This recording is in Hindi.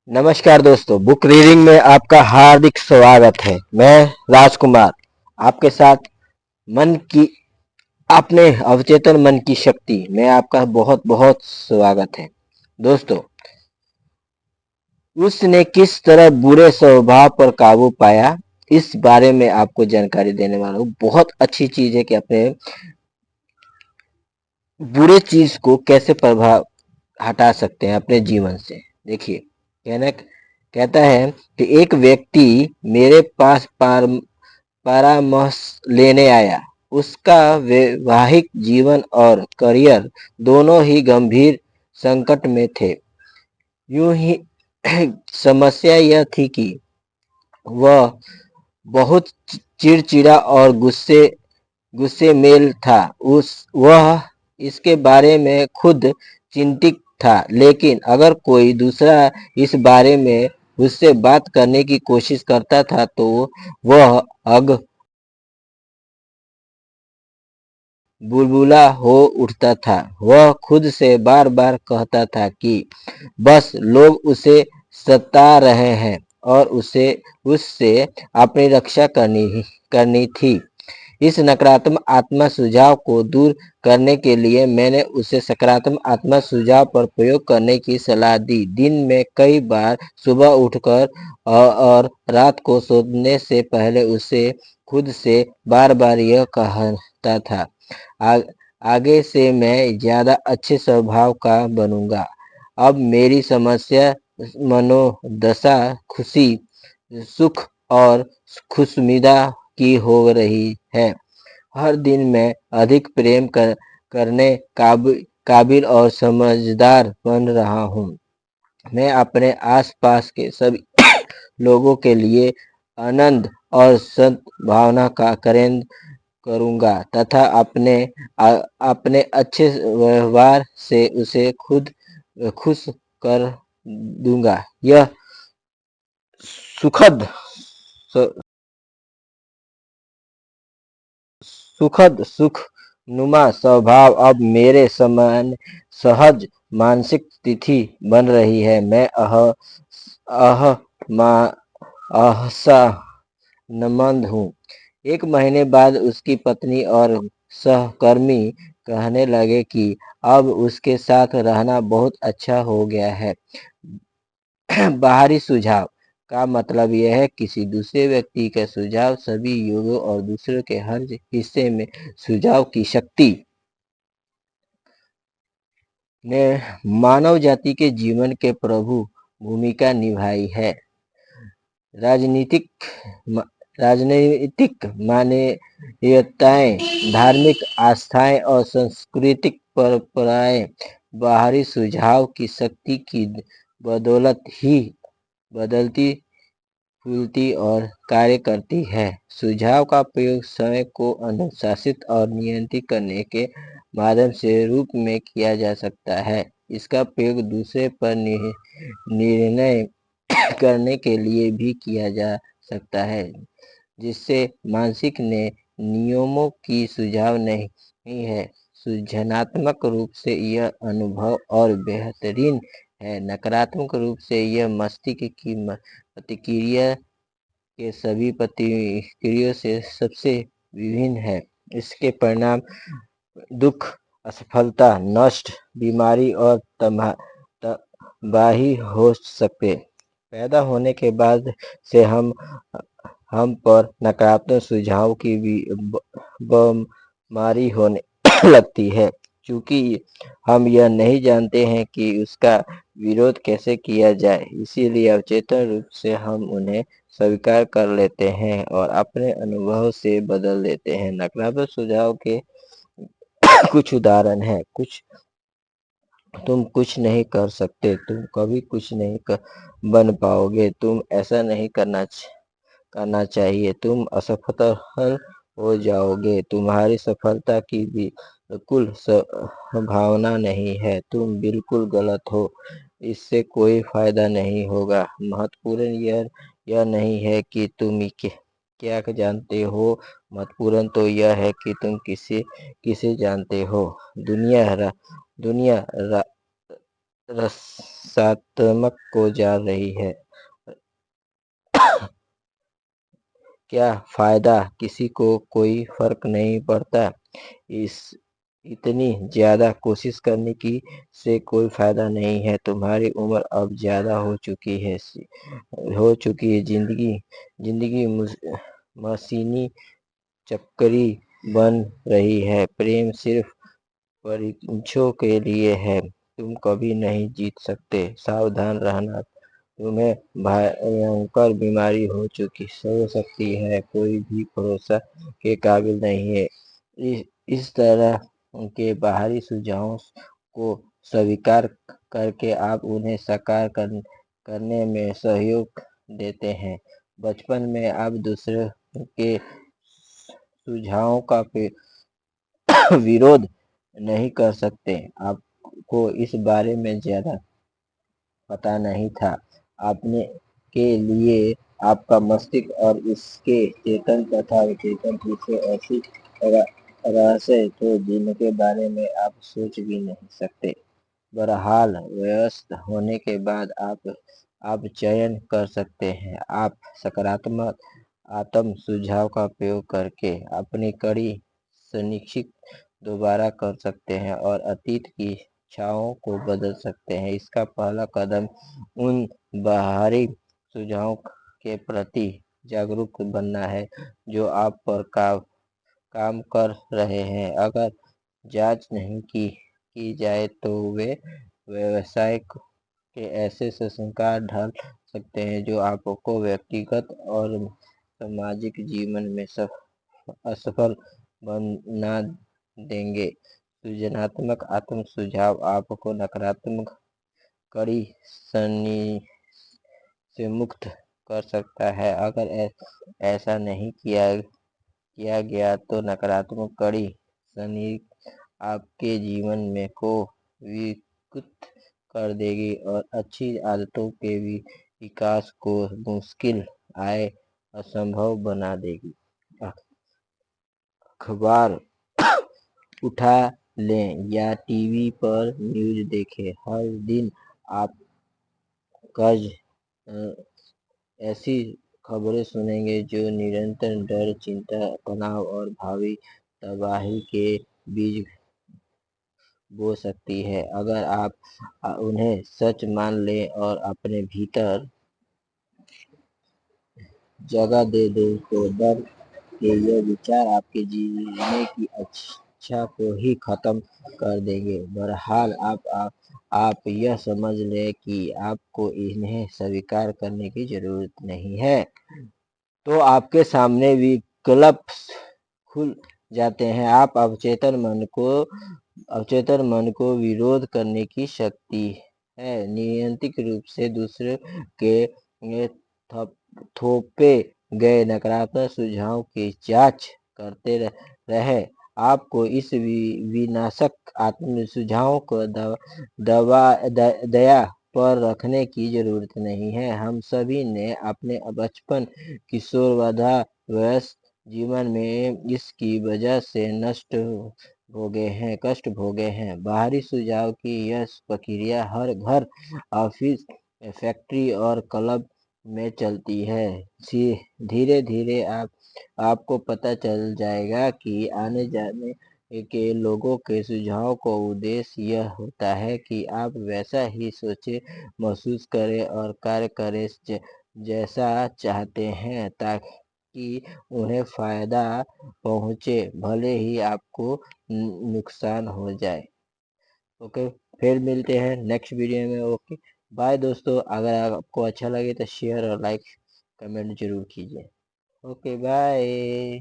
नमस्कार दोस्तों, बुक रीडिंग में आपका हार्दिक स्वागत है। मैं राजकुमार आपके साथ मन की अपने अवचेतन मन की शक्ति में आपका बहुत बहुत स्वागत है। दोस्तों, उसने किस तरह बुरे स्वभाव पर काबू पाया, इस बारे में आपको जानकारी देने वाला हूँ। बहुत अच्छी चीज है कि अपने बुरे चीज को कैसे प्रभाव हटा सकते हैं अपने जीवन से। देखिए, कहने कहता है कि एक व्यक्ति मेरे पास परामर्श लेने आया। उसका वैवाहिक जीवन और करियर दोनों ही गंभीर संकट में थे। यूं ही समस्या यह थी कि वह बहुत चिड़चिड़ा और गुस्से मेल था। उस वह इसके बारे में खुद चिंतित था, लेकिन अगर कोई दूसरा इस बारे में उससे बात करने की कोशिश करता था तो वह अग बुलबुला हो उठता था। वह खुद से बार बार कहता था कि बस लोग उसे सता रहे हैं और उसे उससे अपनी रक्षा करनी थी। इस नकारात्मक आत्मा सुझाव को दूर करने के लिए मैंने उसे सकारात्मक आत्मा सुझाव पर प्रयोग करने की सलाह दी। दिन में कई बार सुबह उठकर और रात को सोने से पहले उसे खुद से बार बार यह कहता था, आ, आगे से मैं ज्यादा अच्छे स्वभाव का बनूंगा। अब मेरी समस्या मनोदशा खुशी, सुख और खुशनुमा की हो रही है। हर दिन मैं अधिक प्रेम करने काबिल और समझदार बन रहा हूँ। मैं अपने आसपास के सभी लोगों के लिए आनंद और सद्भावना का केंद्र करूँगा तथा अपने अच्छे व्यवहार से उसे खुद खुश कर दूंगा। यह सुखद सुखद सुखनुमा स्वभाव अब मेरे समान सहज मानसिक स्थिति बन रही है। मैं अह मा आहसा नमंद हूँ। एक महीने बाद उसकी पत्नी और सहकर्मी कहने लगे कि अब उसके साथ रहना बहुत अच्छा हो गया है। बाहरी सुझाव का मतलब यह है किसी दूसरे व्यक्ति का सुझाव सभी युगों और दूसरों के हर हिस्से में सुझाव की शक्ति ने मानव जाति के जीवन के प्रभु भूमिका निभाई है। राजनीतिक राजनीतिक मान्यताएं, धार्मिक आस्थाएं और सांस्कृतिक परंपराएं बाहरी सुझाव की शक्ति की बदौलत ही बदलती फूलती और कार्य करती है। सुझाव का प्रयोग समय को अनुशासित और नियंत्रित करने के माध्यम से रूप में किया जा सकता है। इसका प्रयोग दूसरे पर निर्णय करने के लिए भी किया जा सकता है, जिससे मानसिक ने नियमों की सुझाव नहीं है। सृजनात्मक रूप से यह अनुभव और बेहतरीन है। नकारात्मक रूप से यह मस्तिष्क की प्रतिक्रिया के सभी प्रतिक्रियाओं से सबसे विभिन्न है। इसके परिणाम दुख, असफलता, नष्ट, बीमारी और तबाही हो सकते। पैदा होने के बाद से हम पर नकारात्मक सुझाव की बीमारी होने लगती है, क्योंकि हम यह नहीं जानते हैं कि उसका विरोध कैसे किया जाए। इसीलिए अवचेतन रूप से हम उन्हें स्वीकार कर लेते हैं और अपने अनुभव से बदल देते हैं। नकारात्मक सुझाव के कुछ उदाहरण हैं। तुम कुछ नहीं कर सकते, तुम कभी कुछ नहीं बन पाओगे, तुम ऐसा नहीं करना चाहिए, तुम असफल हो जाओगे, तुम्हारी सफलता की बिल्कुल संभावना नहीं है, तुम बिल्कुल गलत हो, इससे कोई फायदा नहीं होगा। महत्वपूर्ण यह नहीं है कि तुम क्या जानते हो, महत्वपूर्ण तो यह है कि तुम किसे जानते हो। दुनिया रसात्मक को जा रही है। क्या फायदा? किसी को कोई फर्क नहीं पड़ता। इस इतनी ज्यादा कोशिश करने की से कोई फायदा नहीं है। तुम्हारी उम्र अब ज्यादा हो चुकी है। जिंदगी जिंदगी मशीनी चक्करी बन रही है। प्रेम सिर्फ परीक्षों के लिए है। तुम कभी नहीं जीत सकते। सावधान रहना। तुम्हें भयंकर बीमारी हो सकती है। कोई भी भरोसा के काबिल नहीं है। इस तरह के बाहरी सुझावों को स्वीकार करके आप उन्हें करने में सहयोग देते हैं। बचपन में आप दूसरों के सुझावों का विरोध नहीं कर सकते। आपको इस बारे में ज्यादा पता नहीं था। आपने के लिए आपका मस्तिष्क और इसके चेतन तथा अचेतन हिस्से ऐसी रहस्य थे जिनके बारे में आप सोच भी नहीं सकते। बहरहाल वयस्क होने के बाद आप चयन कर सकते हैं। आप सकारात्मक आत्म सुझाव का उपयोग करके अपनी कड़ी सुनिश्चित दोबारा कर सकते हैं और अतीत की इच्छाओं को बदल सकते हैं। इसका पहला कदम उन बाहरी सुझावों के प्रति जागरूक बनना है जो आप पर काम कर रहे हैं। अगर जांच नहीं की जाए तो वे व्यवसाय के ऐसे संस्कार ढल सकते हैं जो आपको व्यक्तिगत और सामाजिक जीवन में असफल बना देंगे। सृजनात्मक आत्म सुझाव आपको नकारात्मक कड़ी शनि से मुक्त कर सकता है। अगर ऐसा नहीं किया गया तो नकारात्मक कड़ी शनि आपके जीवन में को विकृत कर देगी और अच्छी आदतों के विकास को मुश्किल आए असंभव बना देगी। अखबार उठा लें या टीवी पर न्यूज देखें। हर दिन आप कर्ज ऐसी खबरें सुनेंगे जो निरंतर डर, चिंता, तनाव और भावी तबाही के बीज बो सकती है। अगर आप उन्हें सच मान लें और अपने भीतर जगह दे दें तो डर के ये विचार आपके जीने की इच्छा को ही खत्म कर देंगे। बहरहाल आप यह समझ लें कि आपको इन्हें स्वीकार करने की जरूरत नहीं है तो आपके सामने विकल्प खुल जाते हैं। आप अवचेतन मन को विरोध करने की शक्ति है। नियंत्रित रूप से दूसरे के थोपे गए नकारात्मक सुझाव की जांच करते रहे। आपको इस विनाशक आत्म सुझाव को दया पर रखने की जरूरत नहीं है। हम सभी ने अपने बचपन, किशोरावस्था, वयस्क जीवन में इसकी वजह से कष्ट भोगे हैं। बाहरी सुझाव की यह प्रक्रिया हर घर, ऑफिस, फैक्ट्री और क्लब में चलती है। धीरे धीरे आपको पता चल जाएगा कि आने जाने के लोगों के सुझाव का उद्देश्य यह होता है कि आप वैसा ही सोचे, महसूस करें और कार्य करें जैसा चाहते हैं ताकि उन्हें फायदा पहुंचे, भले ही आपको नुकसान हो जाए। ओके, फिर मिलते हैं नेक्स्ट वीडियो में। ओके, बाय दोस्तों। अगर आपको अच्छा लगे तो शेयर और लाइक कमेंट जरूर कीजिए। Okay, bye.